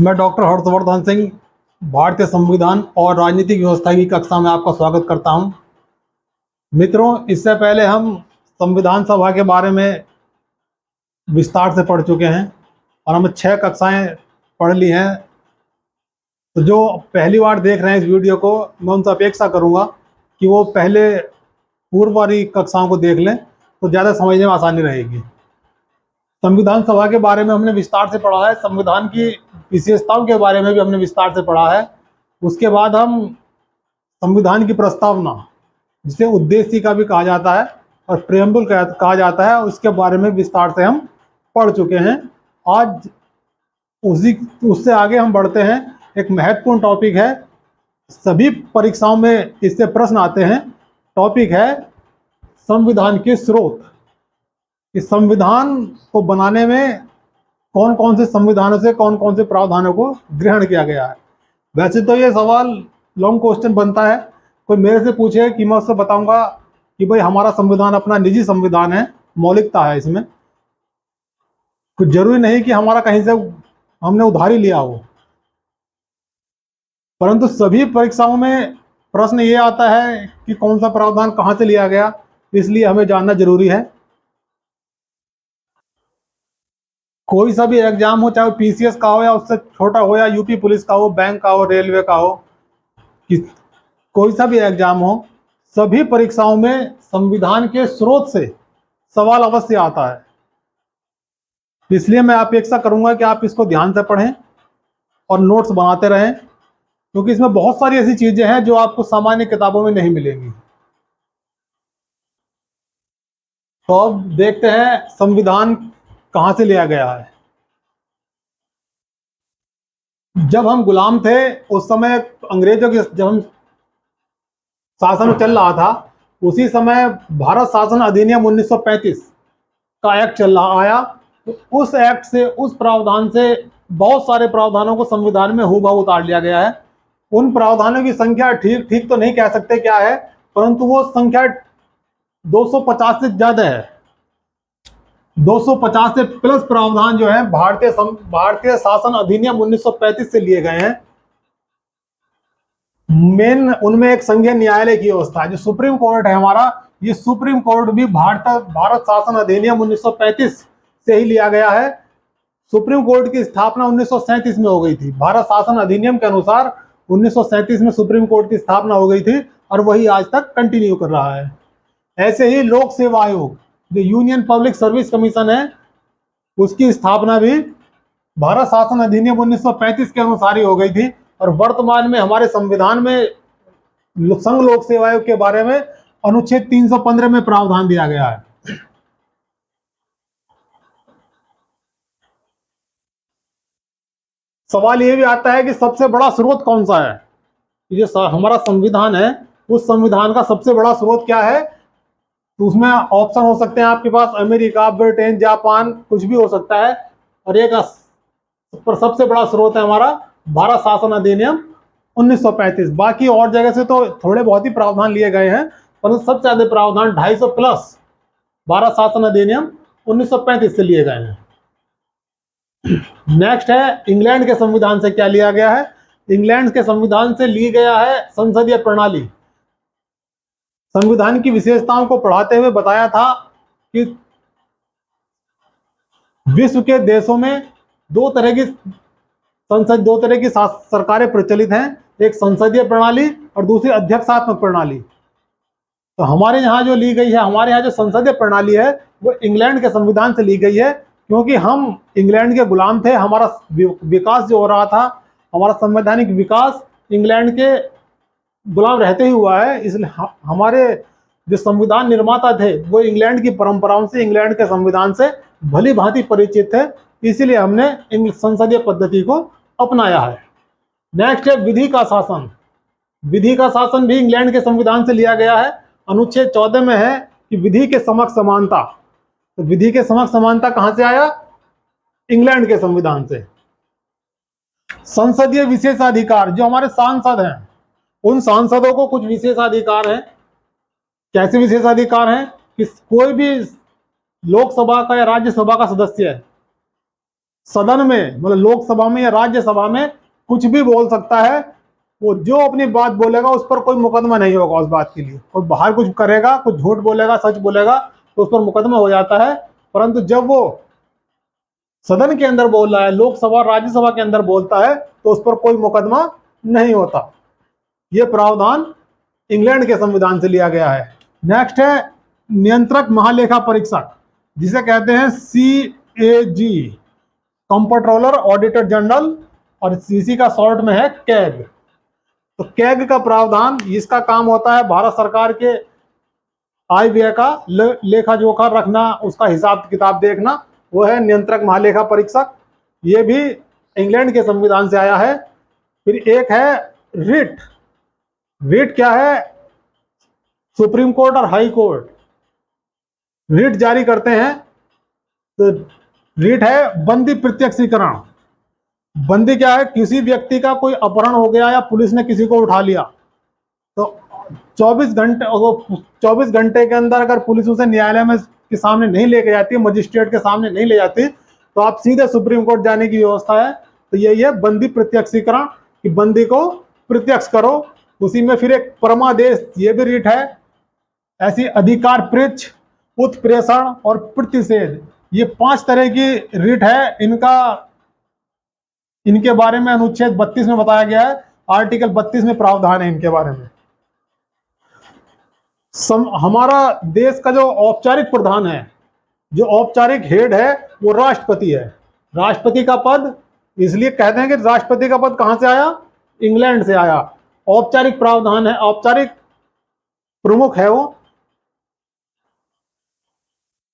मैं डॉक्टर हर्षवर्धन सिंह भारतीय संविधान और राजनीतिक व्यवस्था की कक्षा में आपका स्वागत करता हूं। मित्रों, इससे पहले हम संविधान सभा के बारे में विस्तार से पढ़ चुके हैं और हमने 6 कक्षाएं पढ़ ली हैं। तो जो पहली बार देख रहे हैं इस वीडियो को, मैं उनसे अपेक्षा करूंगा कि वो पहले पूर्व वाली कक्षाओं को देख लें तो ज़्यादा समझने में आसानी रहेगी। संविधान सभा के बारे में हमने विस्तार से पढ़ा है, संविधान की विशेषताओं के बारे में भी हमने विस्तार से पढ़ा है। उसके बाद हम संविधान की प्रस्तावना, जिसे उद्देश्य का भी कहा जाता है और प्रेम्बल कहा जाता है, उसके बारे में विस्तार से हम पढ़ चुके हैं। आज उससे आगे हम बढ़ते हैं। एक महत्वपूर्ण टॉपिक है, सभी परीक्षाओं में इससे प्रश्न आते हैं। टॉपिक है संविधान के स्रोत। इस संविधान को बनाने में कौन कौन से संविधानों से कौन कौन से प्रावधानों को ग्रहण किया गया है। वैसे तो ये सवाल लॉन्ग क्वेश्चन बनता है। कोई मेरे से पूछे कि मैं उससे बताऊंगा कि भाई हमारा संविधान अपना निजी संविधान है, मौलिकता है इसमें, कुछ जरूरी नहीं कि हमारा कहीं से हमने उधारी लिया हो। परंतु सभी परीक्षाओं में प्रश्न ये आता है कि कौन सा प्रावधान कहाँ से लिया गया, इसलिए हमें जानना जरूरी है। कोई सा भी एग्जाम हो, चाहे वो पीसीएस का हो या उससे छोटा हो, या यूपी पुलिस का हो, बैंक का हो, रेलवे का हो, कोई सा भी एग्जाम हो, सभी परीक्षाओं में संविधान के स्रोत से सवाल अवश्य आता है। इसलिए मैं अपेक्षा करूंगा कि आप इसको ध्यान से पढ़ें और नोट्स बनाते रहें, क्योंकि इसमें बहुत सारी ऐसी चीजें हैं जो आपको सामान्य किताबों में नहीं मिलेंगी। तो अब देखते हैं संविधान कहां से लिया गया है। जब हम गुलाम थे उस समय अंग्रेजों की जब हम शासन चल रहा था, उसी समय भारत शासन अधिनियम 1935 का एक्ट चल रहा आया। तो उस एक्ट से, उस प्रावधान से बहुत सारे प्रावधानों को संविधान में हूबहू उतार लिया गया है। उन प्रावधानों की संख्या ठीक ठीक तो नहीं कह सकते क्या है, परंतु वो संख्या 250 से ज्यादा है। 250 से प्लस प्रावधान जो है भारतीय शासन अधिनियम 1935 से लिए गए हैं। मेन उनमें एक संघीय न्यायालय की व्यवस्था है, जो सुप्रीम कोर्ट है हमारा। ये सुप्रीम कोर्ट भी भारत शासन अधिनियम 1935 से ही लिया गया है। सुप्रीम कोर्ट की स्थापना 1937 में हो गई थी। भारत शासन अधिनियम के अनुसार 1937 में सुप्रीम कोर्ट की स्थापना हो गई थी और वही आज तक कंटिन्यू कर रहा है। ऐसे ही लोक सेवा आयोग, जो यूनियन पब्लिक सर्विस कमीशन है, उसकी स्थापना भी भारत शासन अधिनियम 1935 के अनुसार ही हो गई थी। और वर्तमान में हमारे संविधान में संघ लोक सेवा आयोग के बारे में अनुच्छेद 315 में प्रावधान दिया गया है। सवाल यह भी आता है कि सबसे बड़ा स्रोत कौन सा है। जो हमारा संविधान है, उस संविधान का सबसे बड़ा स्रोत क्या है। तो उसमें ऑप्शन हो सकते हैं आपके पास, अमेरिका, ब्रिटेन, जापान, कुछ भी हो सकता है। और एक पर सबसे बड़ा स्रोत है हमारा भारत शासन अधिनियम 1935। बाकी और जगह से तो थोड़े बहुत ही प्रावधान लिए गए हैं, परंतु सबसे ज्यादा प्रावधान 250 प्लस भारत शासन अधिनियम 1935 से लिए गए हैं। नेक्स्ट है इंग्लैंड के संविधान से क्या लिया गया है। इंग्लैंड के संविधान से ली गया है संसदीय प्रणाली। संविधान की विशेषताओं को पढ़ाते हुए बताया था कि विश्व के देशों में दो तरह की सरकारें प्रचलित हैं, एक संसदीय प्रणाली और दूसरी अध्यक्षात्मक प्रणाली। तो हमारे यहाँ जो ली गई है, हमारे यहाँ जो संसदीय प्रणाली है, वो इंग्लैंड के संविधान से ली गई है, क्योंकि हम इंग्लैंड के गुलाम थे। हमारा विकास जो हो रहा था, हमारा संवैधानिक विकास इंग्लैंड के गुलाम रहते ही हुआ है। इसलिए हमारे जो संविधान निर्माता थे वो इंग्लैंड की परंपराओं से, इंग्लैंड के संविधान से भली भांति परिचित थे। इसीलिए हमने संसदीय पद्धति को अपनाया है। नेक्स्ट है विधि का शासन। विधि का शासन भी इंग्लैंड के संविधान से लिया गया है। अनुच्छेद 14 में है कि विधि के समक्ष समानता। तो विधि के समक्ष समानता कहां से आया? इंग्लैंड के संविधान से। संसदीय विशेषाधिकार, जो हमारे सांसद हैं, उन सांसदों को कुछ विशेषाधिकार हैं। कैसे विशेषाधिकार हैं कि कोई भी लोकसभा का या राज्यसभा का सदस्य है, सदन में मतलब लोकसभा में या राज्यसभा में कुछ भी बोल सकता है। वो जो अपनी बात बोलेगा उस पर कोई मुकदमा नहीं होगा उस बात के लिए। कोई बाहर कुछ करेगा, कुछ झूठ बोलेगा, सच बोलेगा तो उस पर मुकदमा हो जाता है। परंतु जब वो सदन के अंदर बोल रहा है, लोकसभा राज्यसभा के अंदर बोलता है, तो उस पर कोई मुकदमा नहीं होता। ये प्रावधान इंग्लैंड के संविधान से लिया गया है। नेक्स्ट है नियंत्रक महालेखा परीक्षक, जिसे कहते हैं CAG, कंट्रोलर ऑडिटर जनरल, और इसी का शॉर्ट में है कैग। तो कैग का प्रावधान, इसका काम होता है भारत सरकार के आय व्यय का लेखा जोखा रखना, उसका हिसाब किताब देखना, वो है नियंत्रक महालेखा परीक्षक। ये भी इंग्लैंड के संविधान से आया है। फिर एक है रिट। रिट क्या है? सुप्रीम कोर्ट और हाई कोर्ट रिट जारी करते हैं। तो रिट है बंदी प्रत्यक्षीकरण। बंदी क्या है? किसी व्यक्ति का कोई अपहरण हो गया या पुलिस ने किसी को उठा लिया, तो 24 घंटे के अंदर अगर पुलिस उसे न्यायालय में के सामने नहीं लेके जाती, मजिस्ट्रेट के सामने नहीं ले जाती, तो आप सीधे सुप्रीम कोर्ट जाने की व्यवस्था है। तो यही है बंदी प्रत्यक्षीकरण, कि बंदी को प्रत्यक्ष करो। उसी में फिर एक परमादेश, ये भी रिट है। ऐसी अधिकार पृच्छ, उत्प्रेषण और प्रतिषेध, ये 5 तरह की रिट है। इनके बारे में अनुच्छेद 32 में बताया गया है। आर्टिकल 32 में प्रावधान है इनके बारे में। हमारा देश का जो औपचारिक प्रधान है, जो औपचारिक हेड है, वो राष्ट्रपति है। राष्ट्रपति का पद इसलिए कहते हैं कि राष्ट्रपति का पद कहां से आया? इंग्लैंड से आया। औपचारिक प्रावधान है, औपचारिक प्रमुख है वो।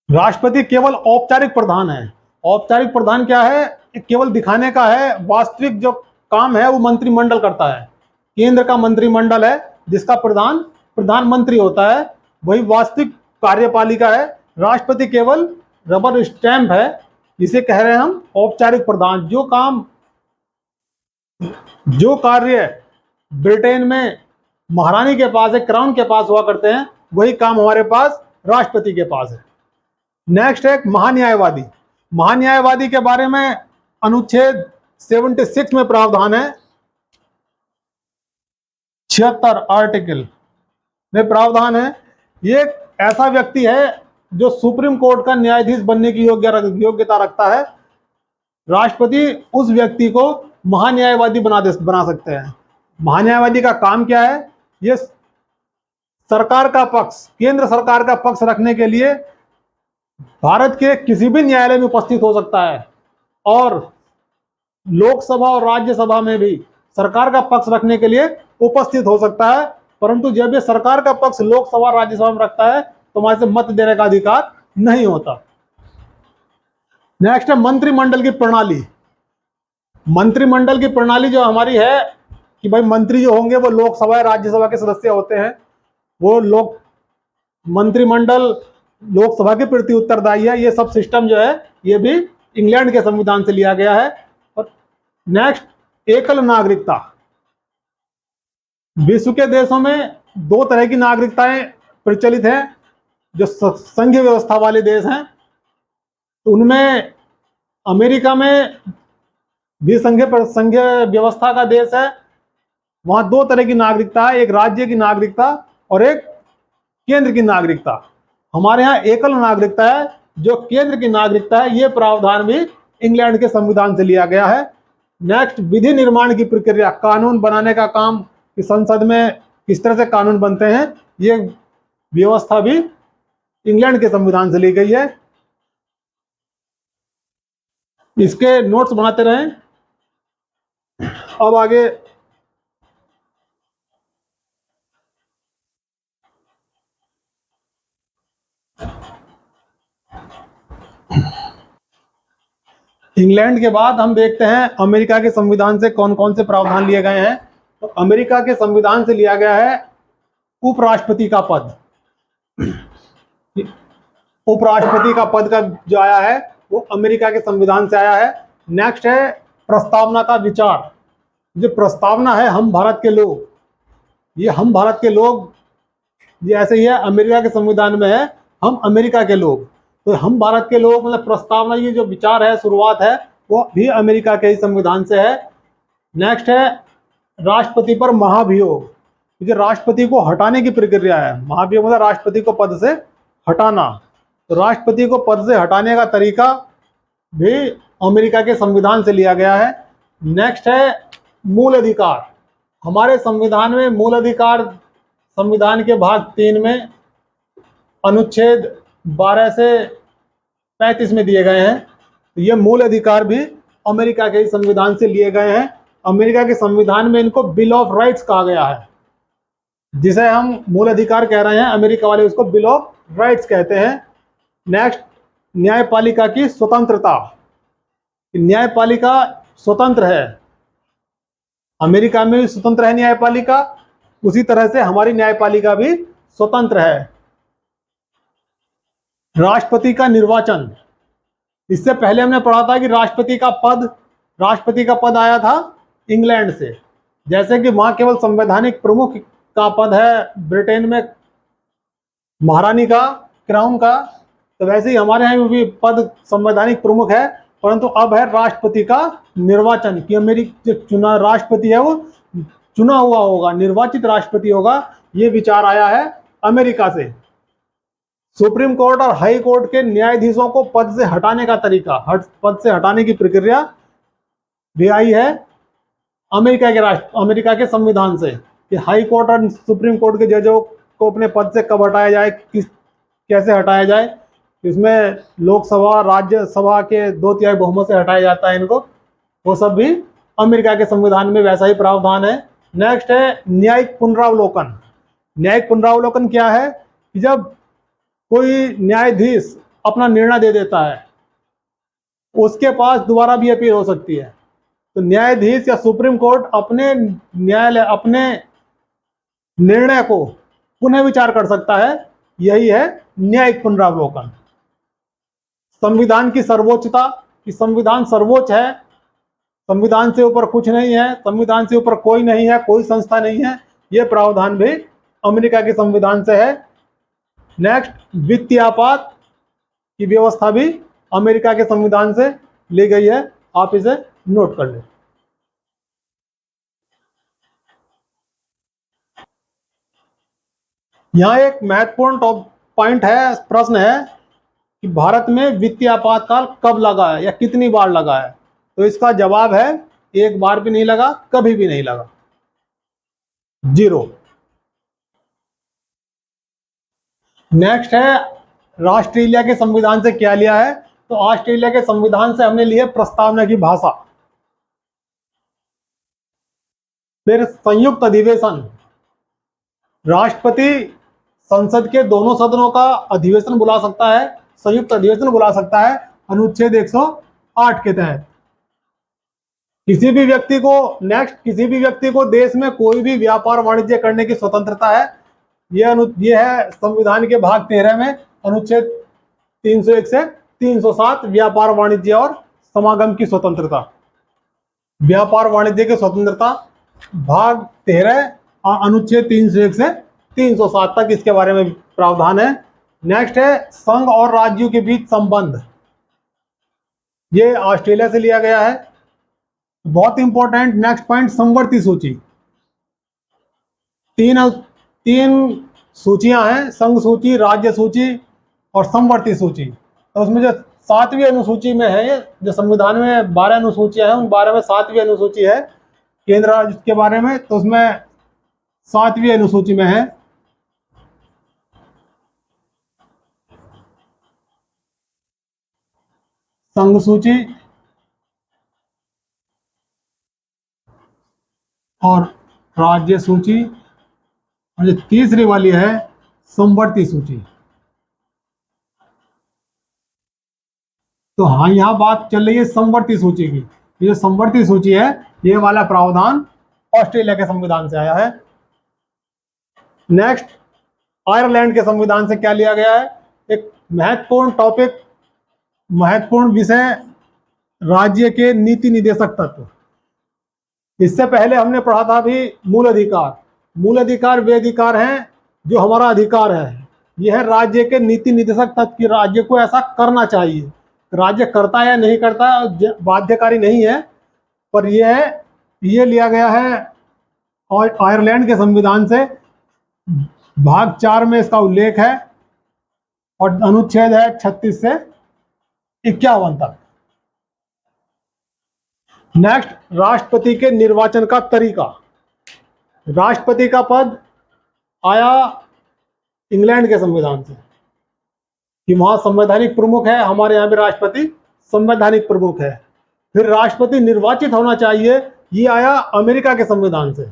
राष्ट्रपति केवल औपचारिक प्रधान है। औपचारिक प्रधान क्या है? केवल दिखाने का है। वास्तविक जो काम है वो मंत्रिमंडल करता है। केंद्र का मंत्रिमंडल है जिसका प्रधानमंत्री होता है, वही वास्तविक कार्यपालिका है। राष्ट्रपति केवल रबर स्टैंप है, इसे कह रहे हैं हम औपचारिक प्रधान। जो कार्य ब्रिटेन में महारानी के पास है, क्राउन के पास हुआ करते हैं, वही काम हमारे पास राष्ट्रपति के पास है। नेक्स्ट है महान्यायवादी। महान्यायवादी के बारे में अनुच्छेद 76 में प्रावधान है। 76 आर्टिकल में प्रावधान है। ये ऐसा व्यक्ति है जो सुप्रीम कोर्ट का न्यायाधीश बनने की योग्यता रखता है। राष्ट्रपति उस व्यक्ति को महान्यायवादी बना सकते हैं। महान्यायवादी का काम क्या है? ये सरकार का पक्ष, केंद्र सरकार का पक्ष रखने के लिए भारत के किसी भी न्यायालय में उपस्थित हो सकता है, और लोकसभा और राज्यसभा में भी सरकार का पक्ष रखने के लिए उपस्थित हो सकता है। परंतु जब ये सरकार का पक्ष लोकसभा राज्यसभा में रखता है तो हमारे से मत देने का अधिकार नहीं होता। नेक्स्ट है मंत्रिमंडल की प्रणाली। मंत्रिमंडल की प्रणाली जो हमारी है कि भाई मंत्री जो होंगे वो लोकसभा या राज्यसभा के सदस्य होते हैं। वो मंत्रिमंडल लोकसभा के प्रति उत्तरदायी है। ये सब सिस्टम जो है ये भी इंग्लैंड के संविधान से लिया गया है। और नेक्स्ट एकल नागरिकता। विश्व के देशों में 2 तरह की नागरिकताएं प्रचलित हैं। जो संघीय व्यवस्था वाले देश हैं, तो उनमें अमेरिका में भी संघीय व्यवस्था का देश है। वहां 2 तरह की नागरिकता है, एक राज्य की नागरिकता और एक केंद्र की नागरिकता। हमारे यहाँ एकल नागरिकता है, जो केंद्र की नागरिकता है। ये प्रावधान भी इंग्लैंड के संविधान से लिया गया है। नेक्स्ट विधि निर्माण की प्रक्रिया, कानून बनाने का काम कि संसद में किस तरह से कानून बनते हैं, ये व्यवस्था भी इंग्लैंड के संविधान से ली गई है। इसके नोट्स बनाते रहें। अब आगे इंग्लैंड के बाद हम देखते हैं अमेरिका के संविधान से कौन कौन से प्रावधान लिए गए हैं। तो अमेरिका के संविधान से लिया गया है उपराष्ट्रपति का पद। उपराष्ट्रपति का पद का जो आया है वो अमेरिका के संविधान से आया है। नेक्स्ट है प्रस्तावना का विचार। जो प्रस्तावना है हम भारत के लोग, ये हम भारत के लोग, ये ऐसे ही है, अमेरिका के संविधान में है हम अमेरिका के लोग। तो हम भारत के लोग मतलब प्रस्तावना, ये जो विचार है, शुरुआत है, वो भी अमेरिका के ही संविधान से है। नेक्स्ट है राष्ट्रपति पर महाभियोग, क्योंकि राष्ट्रपति को हटाने की प्रक्रिया है। महाभियोग मतलब राष्ट्रपति को पद से हटाना, तो राष्ट्रपति को पद से हटाने का तरीका भी अमेरिका के संविधान से लिया गया है। नेक्स्ट है मूल अधिकार। हमारे संविधान में मूल अधिकार संविधान के भाग 3 में अनुच्छेद 12 से 35 में दिए गए हैं। तो ये मूल अधिकार भी अमेरिका के संविधान से लिए गए हैं। अमेरिका के संविधान में इनको बिल ऑफ राइट्स कहा गया है, जिसे हम मूल अधिकार कह रहे हैं, अमेरिका वाले उसको बिल ऑफ राइट्स कहते हैं। नेक्स्ट, न्यायपालिका की स्वतंत्रता। न्यायपालिका स्वतंत्र है, अमेरिका में भी स्वतंत्र है न्यायपालिका, उसी तरह से हमारी न्यायपालिका भी स्वतंत्र है। राष्ट्रपति का निर्वाचन, इससे पहले हमने पढ़ा था कि राष्ट्रपति का पद आया था इंग्लैंड से। जैसे कि वहां केवल संवैधानिक प्रमुख का पद है, ब्रिटेन में महारानी का, क्राउन का, तो वैसे ही हमारे यहाँ भी पद संवैधानिक प्रमुख है, परंतु अब है राष्ट्रपति का निर्वाचन, कि अमेरिका जो चुना राष्ट्रपति है वो चुना हुआ होगा, निर्वाचित राष्ट्रपति होगा। ये विचार आया है अमेरिका से। सुप्रीम कोर्ट और हाई कोर्ट के न्यायाधीशों को पद से हटाने का तरीका, पद से हटाने की प्रक्रिया भी आई है अमेरिका के संविधान से, कि हाई कोर्ट और सुप्रीम कोर्ट के जजों को अपने पद से कब हटाया जाए, कैसे हटाया जाए। इसमें लोकसभा राज्यसभा के 2/3 बहुमत से हटाया जाता है इनको, वो सब भी अमेरिका के संविधान में वैसा ही प्रावधान है। नेक्स्ट है न्यायिक पुनरावलोकन। न्यायिक पुनरावलोकन क्या है कि जब कोई न्यायाधीश अपना निर्णय दे देता है, उसके पास दोबारा भी अपील हो सकती है, तो न्यायाधीश या सुप्रीम कोर्ट अपने निर्णय को पुनः विचार कर सकता है। यही है न्यायिक पुनरावलोकन। संविधान की सर्वोच्चता, कि संविधान सर्वोच्च है, संविधान से ऊपर कुछ नहीं है, संविधान से ऊपर कोई नहीं है, कोई संस्था नहीं है, यह प्रावधान भी अमेरिका के संविधान से है। नेक्स्ट, वित्तीय आपात की व्यवस्था भी अमेरिका के संविधान से ली गई है, आप इसे नोट कर लें। यहां एक महत्वपूर्ण पॉइंट है, प्रश्न है कि भारत में वित्तीय आपातकाल कब लगा है या कितनी बार लगा है, तो इसका जवाब है एक बार भी नहीं लगा, कभी भी नहीं लगा, 0। नेक्स्ट है ऑस्ट्रेलिया के संविधान से क्या लिया है, तो ऑस्ट्रेलिया के संविधान से हमने लिए प्रस्तावना की भाषा। फिर संयुक्त अधिवेशन, राष्ट्रपति संसद के दोनों सदनों का अधिवेशन बुला सकता है, संयुक्त अधिवेशन बुला सकता है अनुच्छेद 108 के तहत। किसी भी व्यक्ति को देश में कोई भी व्यापार वाणिज्य करने की स्वतंत्रता है। यह है संविधान के भाग 13 में अनुच्छेद 301 से 307, व्यापार वाणिज्य और समागम की स्वतंत्रता। व्यापार वाणिज्य की स्वतंत्रता भाग 13 अनुच्छेद 301 से 307 तक इसके बारे में प्रावधान है। नेक्स्ट है संघ और राज्यों के बीच संबंध, ये ऑस्ट्रेलिया से लिया गया है, बहुत इंपॉर्टेंट। नेक्स्ट पॉइंट, समवर्ती सूची। तीन सूचियां हैं, संघ सूची, राज्य सूची और समवर्ती सूची। तो उसमें जो 7वीं अनुसूची में है, जो संविधान में 12 अनुसूचियां हैं, उन 12 में 7वीं अनुसूची है केंद्र राज्य के बारे में, तो उसमें 7वीं अनुसूची में है संघ सूची और राज्य सूची, और जो तीसरी वाली है समवर्ती सूची। तो हाँ, यहां बात चल रही है समवर्ती सूची की। ये जो समवर्ती सूची है, ये वाला प्रावधान ऑस्ट्रेलिया के संविधान से आया है। नेक्स्ट, आयरलैंड के संविधान से क्या लिया गया है, एक महत्वपूर्ण टॉपिक, महत्वपूर्ण विषय, राज्य के नीति निदेशक तत्व। इससे पहले हमने पढ़ा था भी मूल अधिकार। मूल अधिकार वे अधिकार हैं जो हमारा अधिकार है, यह है राज्य के नीति निदेशक तत्व की, राज्य को ऐसा करना चाहिए, राज्य करता है या नहीं करता बाध्यकारी नहीं है, पर ये लिया गया है और आयरलैंड के संविधान से। भाग 4 में इसका उल्लेख है और अनुच्छेद है 36 से 51 तक। नेक्स्ट, राष्ट्रपति के निर्वाचन का तरीका। राष्ट्रपति का पद आया इंग्लैंड के संविधान से कि वहां संवैधानिक प्रमुख है, हमारे यहाँ भी राष्ट्रपति संवैधानिक प्रमुख है। फिर राष्ट्रपति निर्वाचित होना चाहिए, ये आया अमेरिका के संविधान से।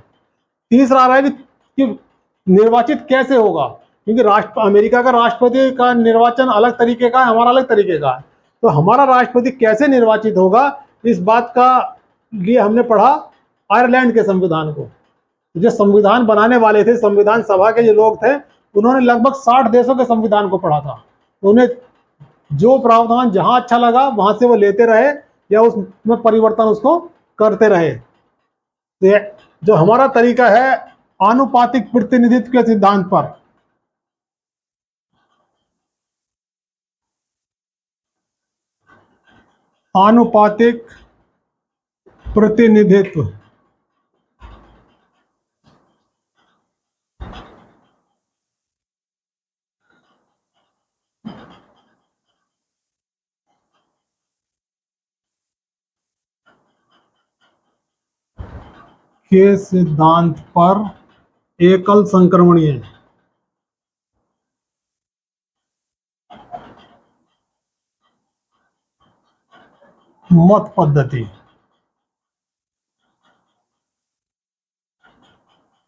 तीसरा आ रहा है कि निर्वाचित कैसे होगा, क्योंकि अमेरिका का राष्ट्रपति का निर्वाचन अलग तरीके का है, हमारा अलग तरीके का है। तो हमारा राष्ट्रपति कैसे निर्वाचित होगा, इस बात का लिए हमने पढ़ा आयरलैंड के संविधान को। जो संविधान बनाने वाले थे, संविधान सभा के जो लोग थे, उन्होंने लगभग 60 देशों के संविधान को पढ़ा था। उन्हें जो प्रावधान जहां अच्छा लगा वहां से वो लेते रहे या उसमें परिवर्तन उसको करते रहे। तो जो हमारा तरीका है आनुपातिक प्रतिनिधित्व के सिद्धांत पर, आनुपातिक प्रतिनिधित्व के सिद्धांत पर एकल संक्रमणीय मत पद्धति।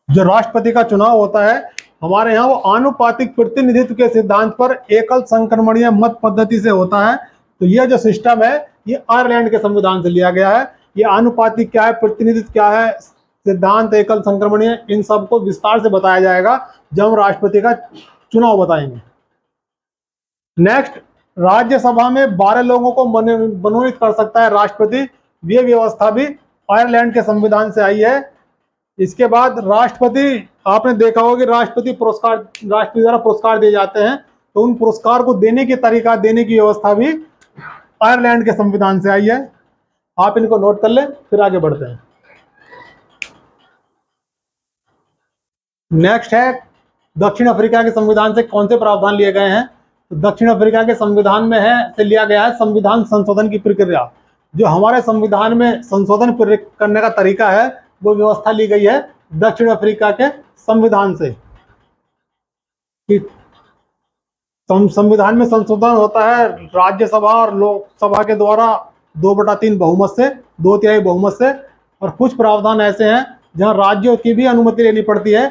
जो राष्ट्रपति का चुनाव होता है हमारे यहाँ, वो आनुपातिक प्रतिनिधित्व के सिद्धांत पर एकल संक्रमणीय मत पद्धति से होता है। तो यह जो सिस्टम है ये आयरलैंड के संविधान से लिया गया है। ये आनुपातिक क्या है, प्रतिनिधित्व क्या है, सिद्धांत एकल संक्रमणीय, इन सबको विस्तार से बताया जाएगा जब हम राष्ट्रपति का चुनाव बताएंगे। नेक्स्ट, राज्यसभा में 12 लोगों को मनोनीत कर सकता है राष्ट्रपति। ये व्यवस्था भी आयरलैंड के संविधान से आई है। इसके बाद राष्ट्रपति, आपने देखा होगा कि राष्ट्रपति द्वारा पुरस्कार दिए जाते हैं, तो उन पुरस्कार को देने की तरीका, देने की व्यवस्था भी आयरलैंड के संविधान से आई है। आप इनको नोट कर लें, फिर आगे बढ़ते हैं। नेक्स्ट है दक्षिण अफ्रीका के संविधान से कौन से प्रावधान लिए गए हैं। तो दक्षिण अफ्रीका के संविधान में से लिया गया है संविधान संशोधन की प्रक्रिया। जो हमारे संविधान में संशोधन करने का तरीका है, वो व्यवस्था ली गई है दक्षिण अफ्रीका के संविधान से। संविधान में संशोधन होता है राज्यसभा और लोकसभा के द्वारा 2/3 बहुमत से, 2/3 बहुमत से। और कुछ प्रावधान ऐसे हैं जहां राज्यों की भी अनुमति लेनी पड़ती है,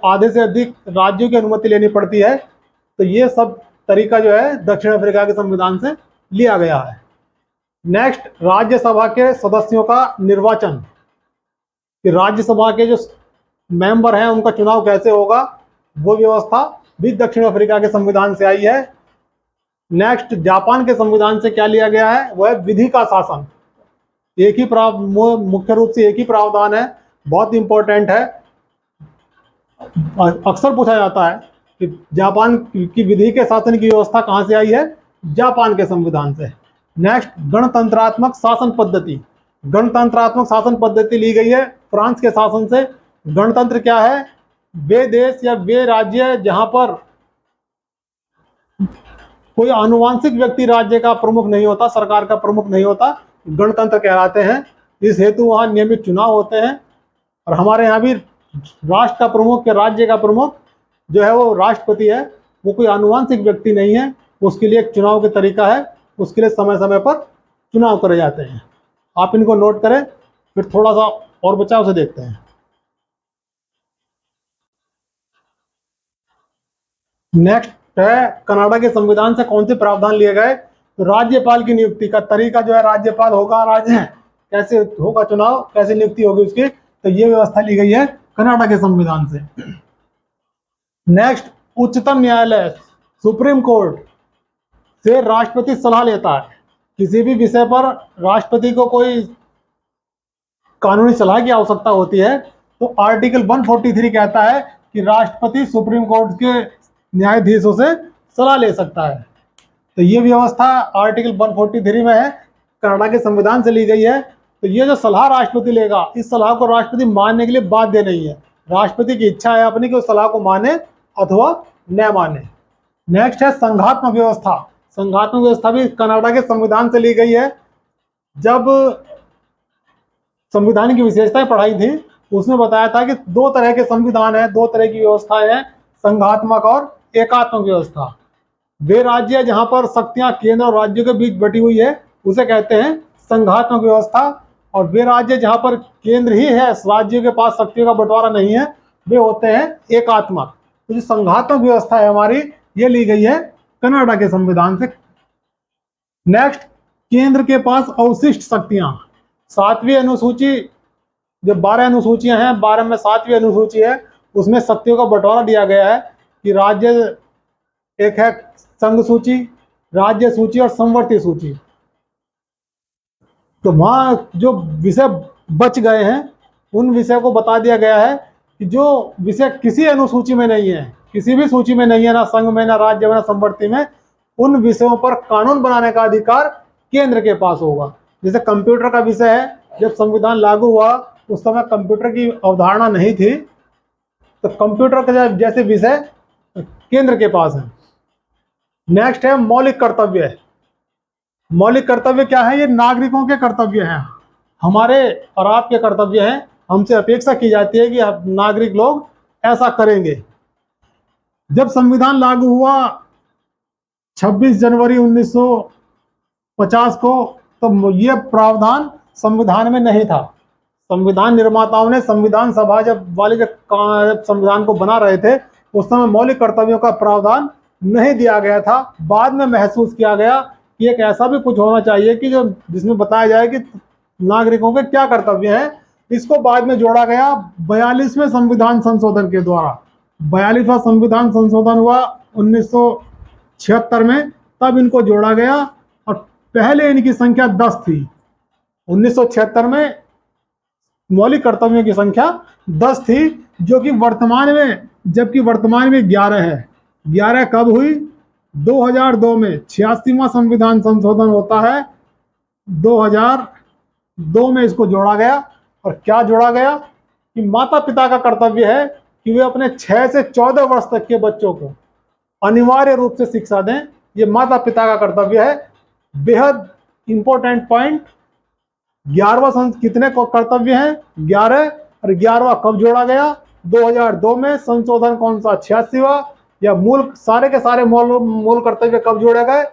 आधे से अधिक राज्यों की अनुमति लेनी पड़ती है। तो ये सब तरीका जो है दक्षिण अफ्रीका के संविधान से लिया गया है। नेक्स्ट, राज्यसभा के सदस्यों का निर्वाचन, कि राज्यसभा के जो मेंबर हैं उनका चुनाव कैसे होगा, वो व्यवस्था भी दक्षिण अफ्रीका के संविधान से आई है। नेक्स्ट, जापान के संविधान से क्या लिया गया है, वो है विधि का शासन। एक ही मुख्य रूप से एक ही प्रावधान है, बहुत इंपॉर्टेंट है। अक्सर पूछा जाता है कि जापान की विधि के शासन की व्यवस्था कहाँ से आई है, जापान के संविधान से। नेक्स्ट, गणतंत्रात्मक शासन पद्धति। गणतंत्रात्मक शासन पद्धति ली गई है फ्रांस के शासन से। गणतंत्र क्या है, वे देश या वे राज्य जहां पर कोई आनुवांशिक व्यक्ति राज्य का प्रमुख नहीं होता, सरकार का प्रमुख नहीं होता, गणतंत्र कहलाते हैं। इस हेतु वहां नियमित चुनाव होते हैं। और हमारे यहाँ भी राष्ट्र का प्रमुख या राज्य का प्रमुख जो है वो राष्ट्रपति है, वो कोई आनुवांशिक व्यक्ति नहीं है। उसके लिए एक चुनाव का तरीका है, उसके लिए समय समय पर चुनाव करे जाते हैं। आप इनको नोट करें, फिर थोड़ा सा और बचाव से देखते हैं। नेक्स्ट है कनाडा के संविधान से कौन से प्रावधान लिए गए। तो राज्यपाल की नियुक्ति का तरीका जो है, राज्यपाल होगा, राज्य कैसे होगा, चुनाव कैसे नियुक्ति होगी उसकी, तो ये व्यवस्था ली गई है कनाडा के संविधान से। नेक्स्ट, उच्चतम न्यायालय सुप्रीम कोर्ट से राष्ट्रपति सलाह लेता है। किसी भी विषय पर राष्ट्रपति को कोई कानूनी सलाह की आवश्यकता होती है, तो आर्टिकल 143 कहता है कि राष्ट्रपति सुप्रीम कोर्ट के न्यायाधीशों से सलाह ले सकता है। तो ये व्यवस्था आर्टिकल 143 में है, कनाडा के संविधान से ली गई है। तो ये जो सलाह राष्ट्रपति लेगा, इस सलाह को राष्ट्रपति मानने के लिए बाध्य नहीं है। राष्ट्रपति की इच्छा है अपनी कि उस सलाह को माने अथवा न माने। नेक्स्ट है संघात्मक व्यवस्था। संघात्मक व्यवस्था भी कनाडा के संविधान से ली गई है। जब संविधान की विशेषताएं पढ़ाई थी, उसमें बताया था कि दो तरह के संविधान है, दो तरह की व्यवस्थाएं हैं, संघात्मक और एकात्मक व्यवस्था। वे राज्य जहां पर शक्तियां केंद्र और राज्यों के बीच बटी हुई है उसे कहते हैं संघात्मक व्यवस्था, और वे राज्य जहां पर केंद्र ही है, राज्यों के पास शक्तियों का बंटवारा नहीं है, वे होते हैं एकात्मक। तो जो संघात्मक व्यवस्था है हमारी, ये ली गई है कनाडा के संविधान से। नेक्स्ट, केंद्र के पास अवशिष्ट शक्तियां। 7वीं अनुसूची, जो 12 अनुसूचियां हैं, 12 में 7वीं अनुसूची है, उसमें शक्तियों का बंटवारा दिया गया है कि राज्य, एक है संघ सूची, राज्य सूची और संवर्ती सूची। तो वहां जो विषय बच गए हैं उन विषय को बता दिया गया है कि जो विषय किसी अनुसूची में नहीं है, किसी भी सूची में नहीं है, ना संघ में, ना राज्य में, ना संवर्ती में, उन विषयों पर कानून बनाने का अधिकार केंद्र के पास होगा। जैसे कंप्यूटर का विषय है, जब संविधान लागू हुआ उस समय कंप्यूटर की अवधारणा नहीं थी, तो कंप्यूटर का जैसे विषय केंद्र के पास है। नेक्स्ट है मौलिक कर्तव्य। मौलिक कर्तव्य क्या है? ये नागरिकों के कर्तव्य हैं, हमारे और आपके कर्तव्य हैं। हमसे अपेक्षा की जाती है कि नागरिक लोग ऐसा करेंगे। जब संविधान लागू हुआ 26 जनवरी 1950 को, तो ये प्रावधान संविधान में नहीं था। संविधान निर्माताओं ने, संविधान सभा जब संविधान को बना रहे थे, उस समय मौलिक कर्तव्यों का प्रावधान नहीं दिया गया था। बाद में महसूस किया गया कि एक ऐसा भी कुछ होना चाहिए कि जो जिसमें बताया जाए कि नागरिकों के क्या कर्तव्य हैं। इसको बाद में जोड़ा गया 42वें संविधान संशोधन के द्वारा। 42वां संविधान संशोधन हुआ 1976 में, तब इनको जोड़ा गया, और पहले इनकी संख्या 10 थी। 1976 में मौलिक कर्तव्यों की संख्या 10 थी, जो कि वर्तमान में, जबकि वर्तमान में 11 है। 11 कब हुई? 2002 में 86वां संविधान संशोधन होता है, 2002 में इसको जोड़ा गया। और क्या जोड़ा गया? कि माता पिता का कर्तव्य है कि वे अपने 6 से 14 वर्ष तक के बच्चों को अनिवार्य रूप से शिक्षा दें। ये माता पिता का कर्तव्य है। बेहद इंपॉर्टेंट पॉइंट। 11वां कितने को कर्तव्य हैं? 11। और 11वां कब जोड़ा गया? 2002 में। संशोधन कौन सा? 86वां। या मूल, सारे के सारे मूल कर्तव्य कब जोड़े गए?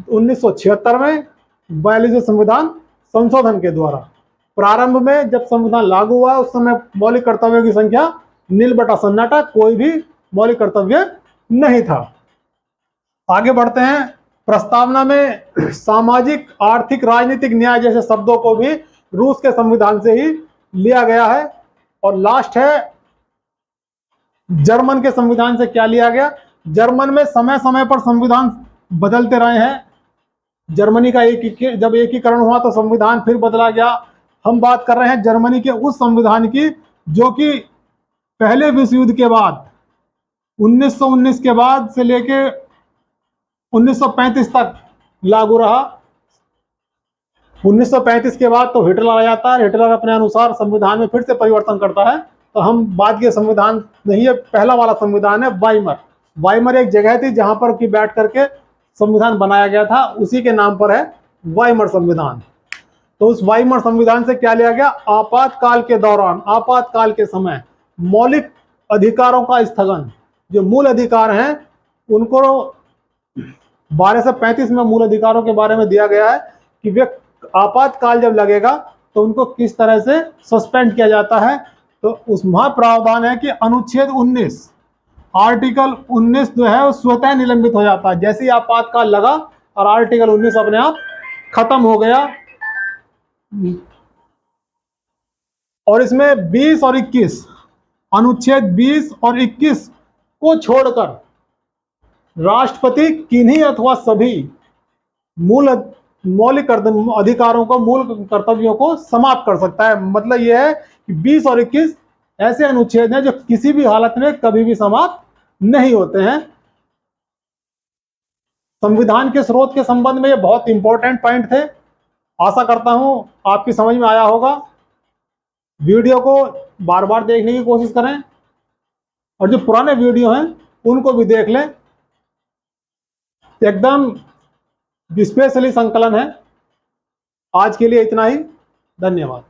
1976 में, 42वें संविधान संशोधन के द्वारा। प्रारंभ में जब संविधान लागू हुआ उस समय मौलिक कर्तव्यों की संख्या नील बटा सन्नाटा, कोई भी मौलिक कर्तव्य नहीं था। आगे बढ़ते हैं। प्रस्तावना में सामाजिक, आर्थिक, राजनीतिक न्याय जैसे शब्दों को भी रूस के संविधान से ही लिया गया है। और लास्ट है जर्मन के संविधान से क्या लिया गया? जर्मन में समय समय पर संविधान बदलते रहे हैं। जर्मनी का जब एकीकरण हुआ तो संविधान फिर बदला गया। हम बात कर रहे हैं जर्मनी के उस संविधान की जो कि पहले विश्व युद्ध के बाद 1919 के बाद से लेके 1935 तक लागू रहा। 1935 के बाद तो हिटलर आ जाता है। हिटलर अपने अनुसार संविधान में फिर से परिवर्तन करता है। तो हम बाद के संविधान नहीं है, पहला वाला संविधान है वाइमर। वाइमर एक जगह थी जहां पर की बैठ करके संविधान बनाया गया था, उसी के नाम पर है वाइमर संविधान। तो उस वाइमर संविधान से क्या लिया गया? आपातकाल के दौरान, आपातकाल के समय मौलिक अधिकारों का स्थगन। जो मूल अधिकार हैं उनको 12 से 35 में मूल अधिकारों के बारे में दिया गया है कि वे आपातकाल जब लगेगा तो उनको किस तरह से सस्पेंड किया जाता है। तो उसमें प्रावधान है कि अनुच्छेद 19, आर्टिकल 19 जो है वो स्वतः निलंबित हो जाता है। जैसे ही आपातकाल लगा और आर्टिकल 19 अपने आप खत्म हो गया। और इसमें 20 और 21, अनुच्छेद 20 और 21 को छोड़कर राष्ट्रपति किन्हीं अथवा सभी मौलिक अधिकारों को, मूल कर्तव्यों को समाप्त कर सकता है। मतलब यह है कि 20 और 21 ऐसे अनुच्छेद हैं जो किसी भी हालत में कभी भी समाप्त नहीं होते हैं। संविधान के स्रोत के संबंध में ये बहुत इंपॉर्टेंट पॉइंट थे। आशा करता हूं आपकी समझ में आया होगा। वीडियो को बार बार देखने की कोशिश करें और जो पुराने वीडियो हैं उनको भी देख लें। एकदम स्पेशली संकलन है। आज के लिए इतना ही। धन्यवाद।